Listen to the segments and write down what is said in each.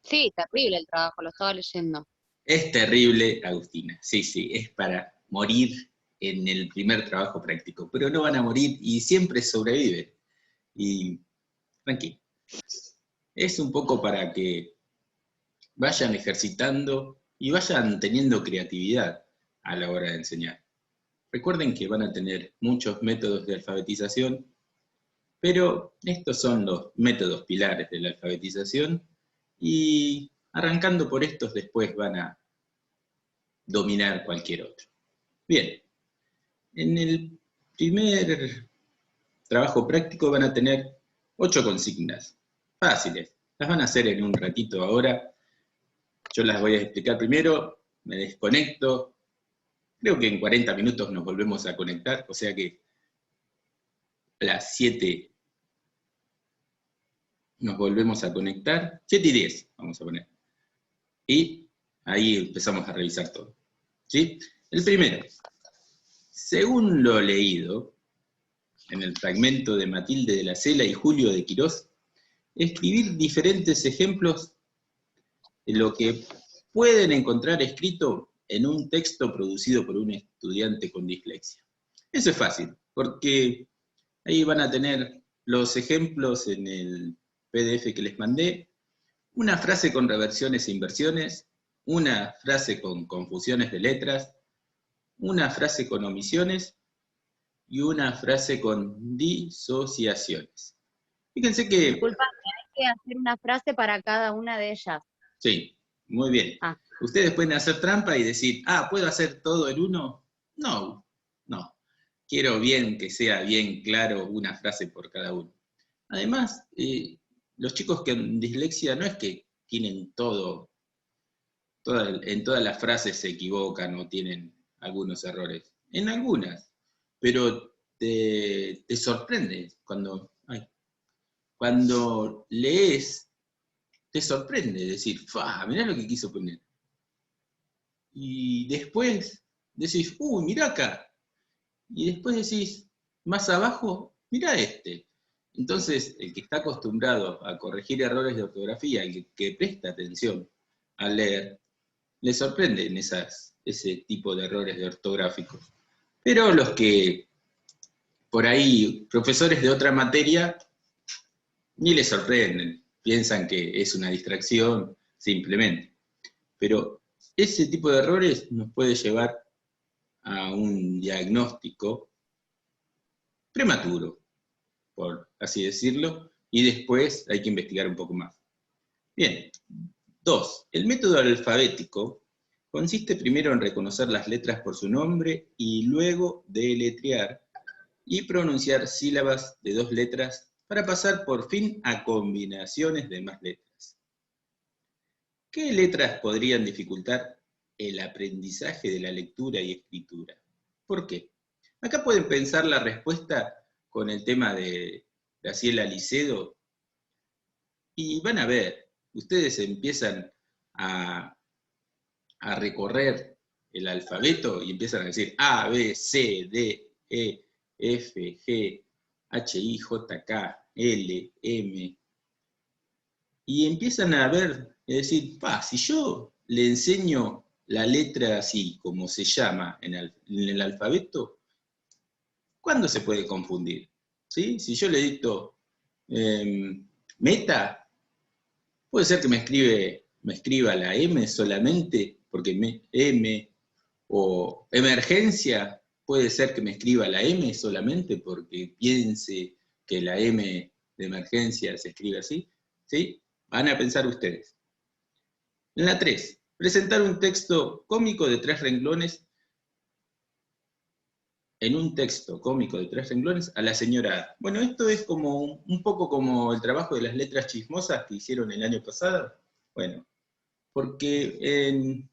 Sí, terrible el trabajo, lo estaba leyendo. Es terrible, Agustina. Sí, sí, es para morir en el primer trabajo práctico, pero no van a morir y siempre sobreviven. Y tranquilo. Es un poco para que vayan ejercitando y vayan teniendo creatividad a la hora de enseñar. Recuerden que van a tener muchos métodos de alfabetización, pero estos son los métodos pilares de la alfabetización y arrancando por estos después van a dominar cualquier otro. Bien, en el primer trabajo práctico van a tener 8 consignas fáciles. Las van a hacer en un ratito ahora. Yo las voy a explicar primero, me desconecto. Creo que en 40 minutos nos volvemos a conectar, o sea que a las 7 nos volvemos a conectar. 7:10 vamos a poner. Y ahí empezamos a revisar todo. ¿Sí? El primero, según lo leído en el fragmento de Matilde de la Cela y Julio de Quirós, escribir diferentes ejemplos de lo que pueden encontrar escrito en un texto producido por un estudiante con dislexia. Eso es fácil, porque ahí van a tener los ejemplos en el PDF que les mandé, una frase con reversiones e inversiones, una frase con confusiones de letras, una frase con omisiones y una frase con disociaciones. Fíjense que... Disculpa, hay que hacer una frase para cada una de ellas. Sí, muy bien. Ah, Ustedes pueden hacer trampa y decir, ¿puedo hacer todo en uno? No, no. Quiero bien que sea bien claro una frase por cada uno. Además, los chicos con dislexia no es que tienen todo, en todas las frases se equivocan o tienen algunos errores. En algunas, pero te sorprende cuando lees, te sorprende decir, mirá lo que quiso poner. Y después decís, uy, mirá acá. Y después decís, más abajo, mirá este. Entonces, el que está acostumbrado a corregir errores de ortografía, el que presta atención al leer, le sorprenden ese tipo de errores de ortográficos. Pero los que, por ahí, profesores de otra materia, ni les sorprenden, piensan que es una distracción simplemente. Pero ese tipo de errores nos puede llevar a un diagnóstico prematuro, por así decirlo, y después hay que investigar un poco más. Bien, 2. El método alfabético consiste primero en reconocer las letras por su nombre y luego deletrear y pronunciar sílabas de 2 letras para pasar por fin a combinaciones de más letras. ¿Qué letras podrían dificultar el aprendizaje de la lectura y escritura? ¿Por qué? Acá pueden pensar la respuesta con el tema de Graciela Licedo y van a ver, ustedes empiezan a, a recorrer el alfabeto y empiezan a decir A, B, C, D, E, F, G, H, I, J, K, L, M, y empiezan a ver, es decir, si yo le enseño la letra así, como se llama en el alfabeto, ¿cuándo se puede confundir? ¿Sí? Si yo le dicto meta, puede ser que me escriba la M solamente, porque M, o emergencia, puede ser que me escriba la M solamente porque piense que la M de emergencia se escribe así, ¿sí? Van a pensar ustedes. En la 3, presentar un texto cómico de 3 renglones, en un texto cómico de 3 renglones a la señora A. Bueno, esto es como un poco como el trabajo de las letras chismosas que hicieron el año pasado. Bueno, porque en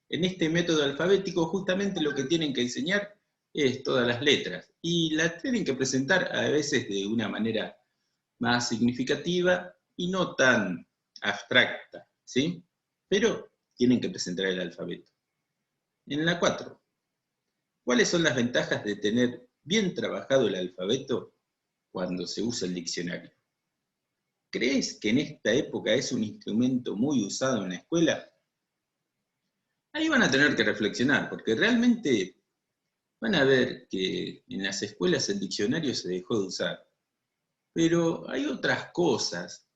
este método alfabético justamente lo que tienen que enseñar es todas las letras y las tienen que presentar a veces de una manera más significativa y no tan abstracta, ¿sí? Pero tienen que presentar el alfabeto. En la 4, ¿cuáles son las ventajas de tener bien trabajado el alfabeto cuando se usa el diccionario? ¿crees que en esta época es un instrumento muy usado en la escuela? Ahí van a tener que reflexionar, porque realmente van a ver que en las escuelas el diccionario se dejó de usar. Pero hay otras cosas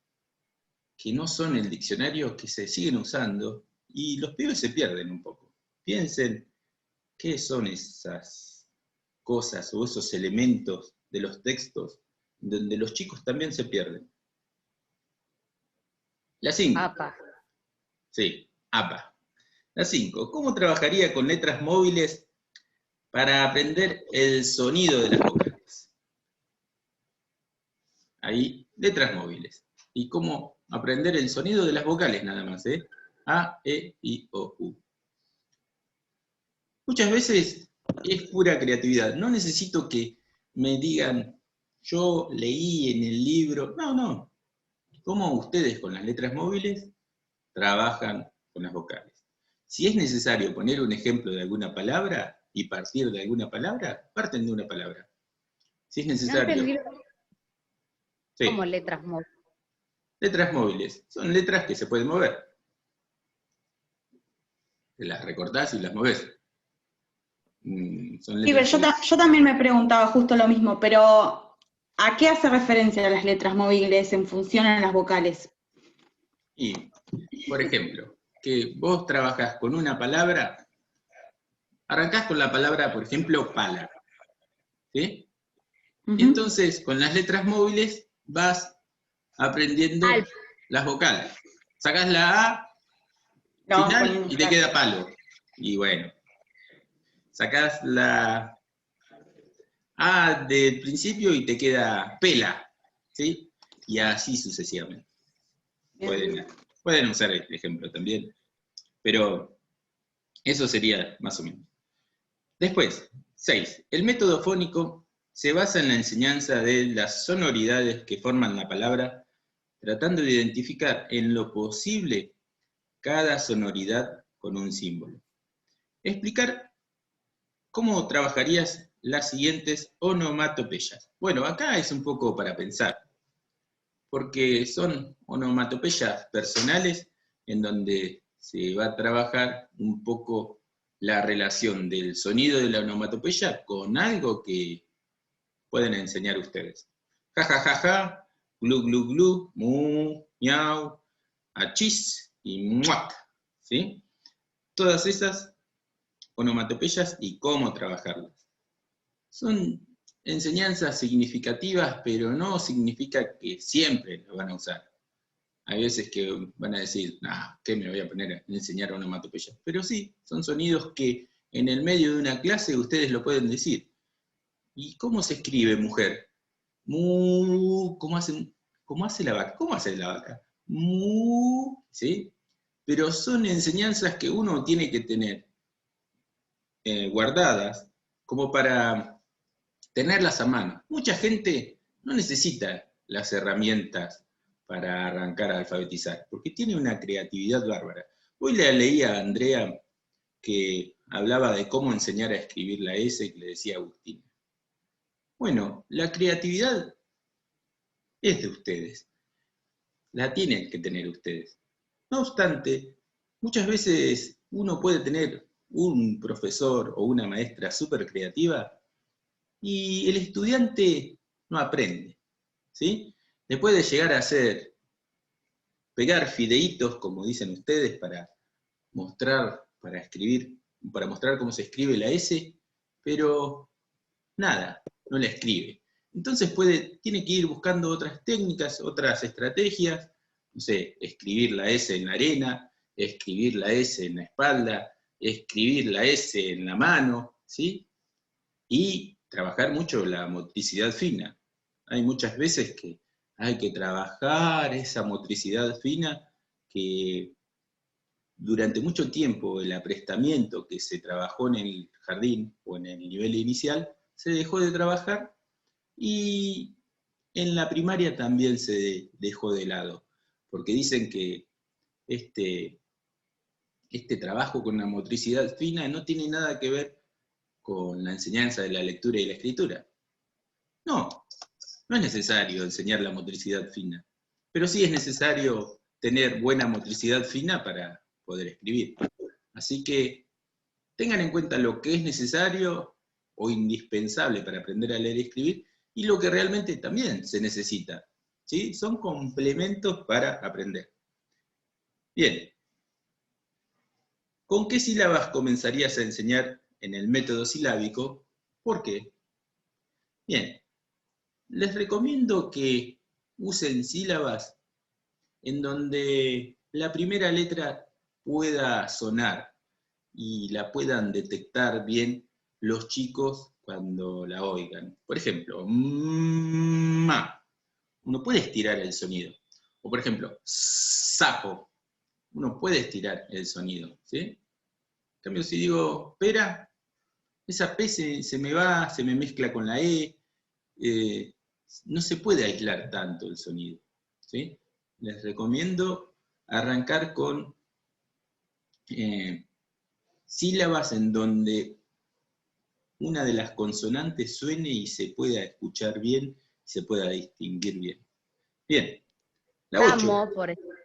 que no son el diccionario que se siguen usando y los pibes se pierden un poco. Piensen, ¿qué son esas cosas o esos elementos de los textos donde los chicos también se pierden? La 5. Apa. Sí, APA. La 5. ¿Cómo trabajaría con letras móviles para aprender el sonido de las vocales? Ahí, letras móviles. ¿Y cómo aprender el sonido de las vocales nada más? A, E, I, O, U. Muchas veces es pura creatividad. No necesito que me digan, yo leí en el libro. No, no. ¿Cómo ustedes con las letras móviles trabajan con las vocales? Si es necesario poner un ejemplo de alguna palabra y partir de alguna palabra, parten de una palabra. Si es No necesario. entendí como Sí, letras móviles. letras móviles. Son letras que se pueden mover. Te las recortás y las movés. Son Sí, pero letras que... yo también me preguntaba justo lo mismo, pero ¿a qué hace referencia las letras móviles en función a las vocales? Y, por ejemplo, que vos trabajás con una palabra, arrancás con la palabra, por ejemplo, pala. ¿Sí? Y entonces, con las letras móviles, vas aprendiendo las vocales. Sacás la A final y te queda palo. Y bueno, sacás la A del principio y te queda pela. ¿Sí? Y así sucesivamente. Pueden usar el ejemplo también. Pero eso sería más o menos. Después, 6. El método fónico se basa en la enseñanza de las sonoridades que forman la palabra, tratando de identificar en lo posible cada sonoridad con un símbolo. Explicar cómo trabajarías las siguientes onomatopeyas. Bueno, acá es un poco para pensar, porque son onomatopeyas personales en donde se va a trabajar un poco la relación del sonido de la onomatopeya con algo que pueden enseñar ustedes. Ja, ja, ja, ja, glu, glu, glu, mu, miau, achis y muac. ¿Sí? Todas esas onomatopeyas y cómo trabajarlas. Son enseñanzas significativas, pero no significa que siempre las van a usar. Hay veces que van a decir, ¿qué me voy a poner a enseñar onomatopeyas? Pero sí, son sonidos que en el medio de una clase ustedes lo pueden decir. ¿Y cómo se escribe mujer? Mu, ¿cómo hace la vaca? ¿Cómo hace la vaca? Mu, ¿sí? Pero son enseñanzas que uno tiene que tener guardadas como para tenerlas a mano. Mucha gente no necesita las herramientas para arrancar a alfabetizar, porque tiene una creatividad bárbara. Hoy le leía a Andrea que hablaba de cómo enseñar a escribir la S, que le decía Agustina. Bueno, la creatividad es de ustedes, la tienen que tener ustedes. No obstante, muchas veces uno puede tener un profesor o una maestra súper creativa y el estudiante no aprende, ¿sí? Le puede llegar a hacer, pegar fideitos, como dicen ustedes, para mostrar, para escribir, para mostrar cómo se escribe la S, pero nada, no la escribe. Entonces tiene que ir buscando otras técnicas, otras estrategias, no sé, escribir la S en la arena, escribir la S en la espalda, escribir la S en la mano, ¿sí? Y trabajar mucho la motricidad fina. Hay muchas veces que hay que trabajar esa motricidad fina que durante mucho tiempo el aprestamiento que se trabajó en el jardín o en el nivel inicial se dejó de trabajar y en la primaria también se dejó de lado, porque dicen que este trabajo con la motricidad fina no tiene nada que ver con la enseñanza de la lectura y la escritura. No, no es necesario enseñar la motricidad fina. pero sí es necesario tener buena motricidad fina para poder escribir. Así que tengan en cuenta lo que es necesario o indispensable para aprender a leer y escribir, y lo que realmente también se necesita, ¿sí? Son complementos para aprender. Bien, ¿con qué sílabas comenzarías a enseñar en el método silábico? ¿Por qué? Bien, les recomiendo que usen sílabas en donde la primera letra pueda sonar y la puedan detectar bien los chicos cuando la oigan. Por ejemplo, ma, uno puede estirar el sonido. O por ejemplo, sapo, uno puede estirar el sonido, ¿sí? En cambio, si digo pera, esa P se me va, se me mezcla con la E, no se puede aislar tanto el sonido, ¿sí? Les recomiendo arrancar con sílabas en donde una de las consonantes suene y se pueda escuchar bien, se pueda distinguir bien. Bien, la 8. Amo, por ejemplo.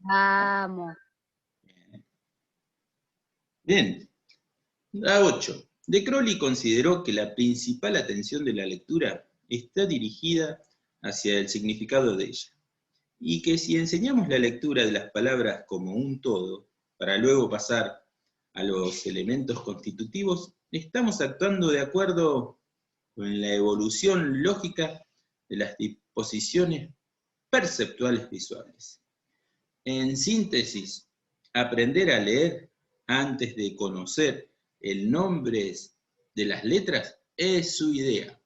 Amo. Bien, la 8. De Crowley consideró que la principal atención de la lectura está dirigida hacia el significado de ella, y que si enseñamos la lectura de las palabras como un todo, para luego pasar a los elementos constitutivos, estamos actuando de acuerdo con la evolución lógica de las disposiciones perceptuales visuales. En síntesis, aprender a leer antes de conocer el nombre de las letras es su idea.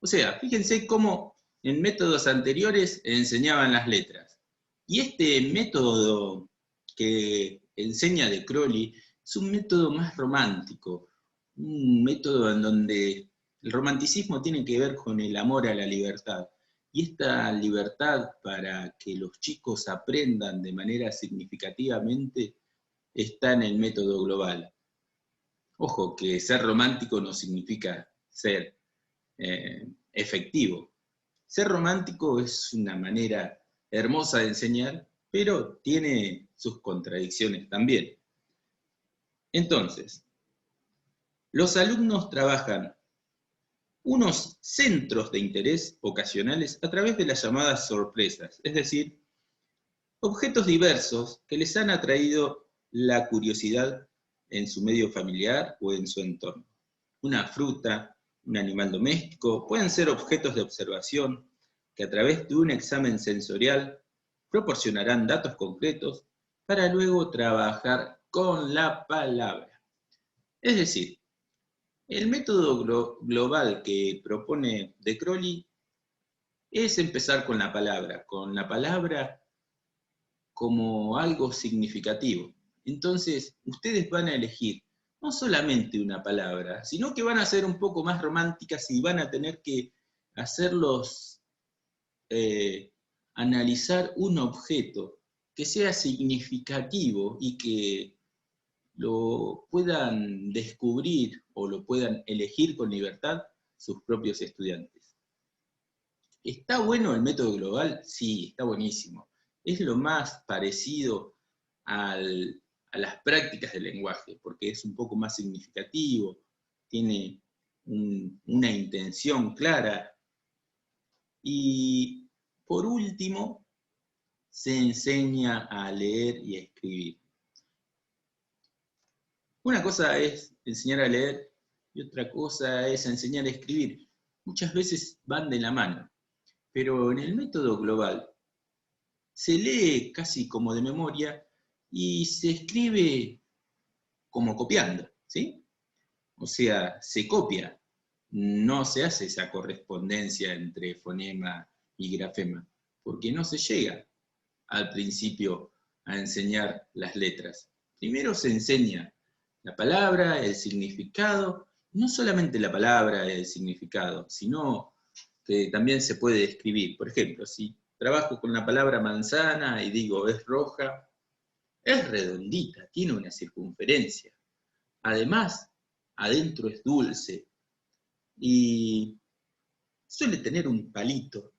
O sea, fíjense cómo en métodos anteriores enseñaban las letras. Y este método que enseña de Crowley es un método más romántico, un método en donde el romanticismo tiene que ver con el amor a la libertad. Y esta libertad para que los chicos aprendan de manera significativamente está en el método global. Ojo, que ser romántico no significa ser efectivo. Ser romántico es una manera hermosa de enseñar, pero tiene sus contradicciones también. Entonces, los alumnos trabajan unos centros de interés ocasionales a través de las llamadas sorpresas, es decir, objetos diversos que les han atraído la curiosidad en su medio familiar o en su entorno. Una fruta, un animal doméstico, pueden ser objetos de observación que a través de un examen sensorial proporcionarán datos concretos para luego trabajar con la palabra. Es decir, el método global que propone de Crowley es empezar con la palabra como algo significativo. Entonces, ustedes van a elegir no solamente una palabra, sino que van a ser un poco más románticas y van a tener que hacerlos analizar un objeto que sea significativo y que lo puedan descubrir o lo puedan elegir con libertad sus propios estudiantes. ¿Está bueno el método global? Sí, está buenísimo. Es lo más parecido a las prácticas del lenguaje, porque es un poco más significativo, tiene una intención clara. Y por último, se enseña a leer y a escribir. Una cosa es enseñar a leer y otra cosa es enseñar a escribir. Muchas veces van de la mano, pero en el método global se lee casi como de memoria y se escribe como copiando, ¿sí? O sea, se copia, no se hace esa correspondencia entre fonema y grafema, porque no se llega al principio a enseñar las letras. Primero se enseña la palabra, el significado, no solamente la palabra, el significado, sino que también se puede escribir. Por ejemplo, si trabajo con la palabra manzana y digo es roja, es redondita, tiene una circunferencia. Además, adentro es dulce y suele tener un palito,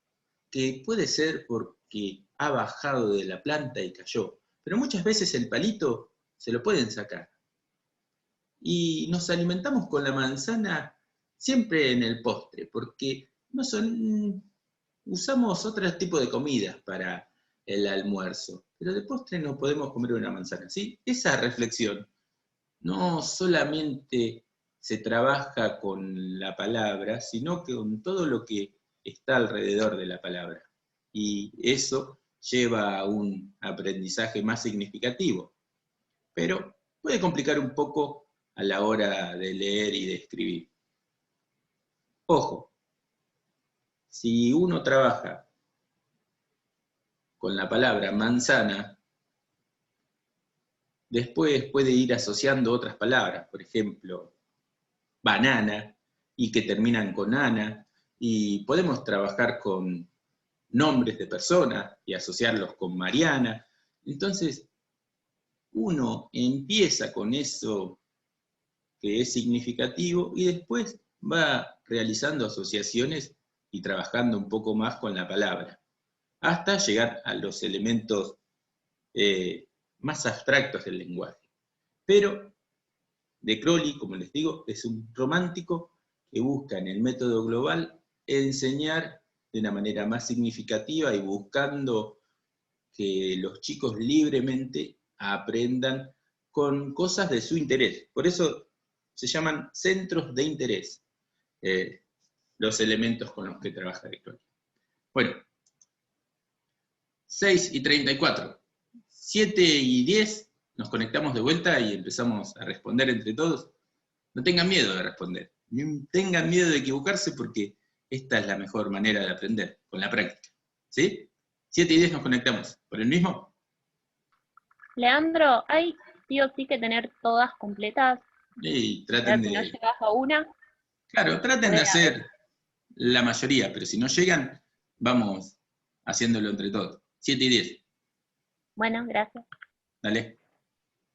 que puede ser por que ha bajado de la planta y cayó, pero muchas veces el palito se lo pueden sacar. Y nos alimentamos con la manzana siempre en el postre, porque usamos otro tipo de comidas para el almuerzo, pero de postre no podemos comer una manzana, ¿sí? Esa reflexión no solamente se trabaja con la palabra, sino que con todo lo que está alrededor de la palabra. Y eso lleva a un aprendizaje más significativo, pero puede complicar un poco a la hora de leer y de escribir. Ojo, si uno trabaja con la palabra manzana, después puede ir asociando otras palabras, por ejemplo, banana, y que terminan con ana, y podemos trabajar con nombres de personas y asociarlos con Mariana. Entonces, uno empieza con eso que es significativo y después va realizando asociaciones y trabajando un poco más con la palabra, hasta llegar a los elementos más abstractos del lenguaje. Pero De Crowley, como les digo, es un romántico que busca en el método global enseñar de una manera más significativa y buscando que los chicos libremente aprendan con cosas de su interés. Por eso se llaman centros de interés, los elementos con los que trabaja De Crowley. Bueno, 6:34, 7:10, nos conectamos de vuelta y empezamos a responder entre todos. No tengan miedo de responder, ni tengan miedo de equivocarse, porque esta es la mejor manera de aprender, con la práctica. ¿Sí? 7:10 nos conectamos. ¿Por el mismo? Leandro, ¿hay sí o sí que tener todas completas? Y traten Si no de... llegas a una. Claro, traten de hacer la mayoría, pero si no llegan, vamos haciéndolo entre todos. 7:10. Bueno, gracias. Dale.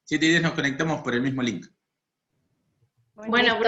7:10 nos conectamos por el mismo link. Bueno,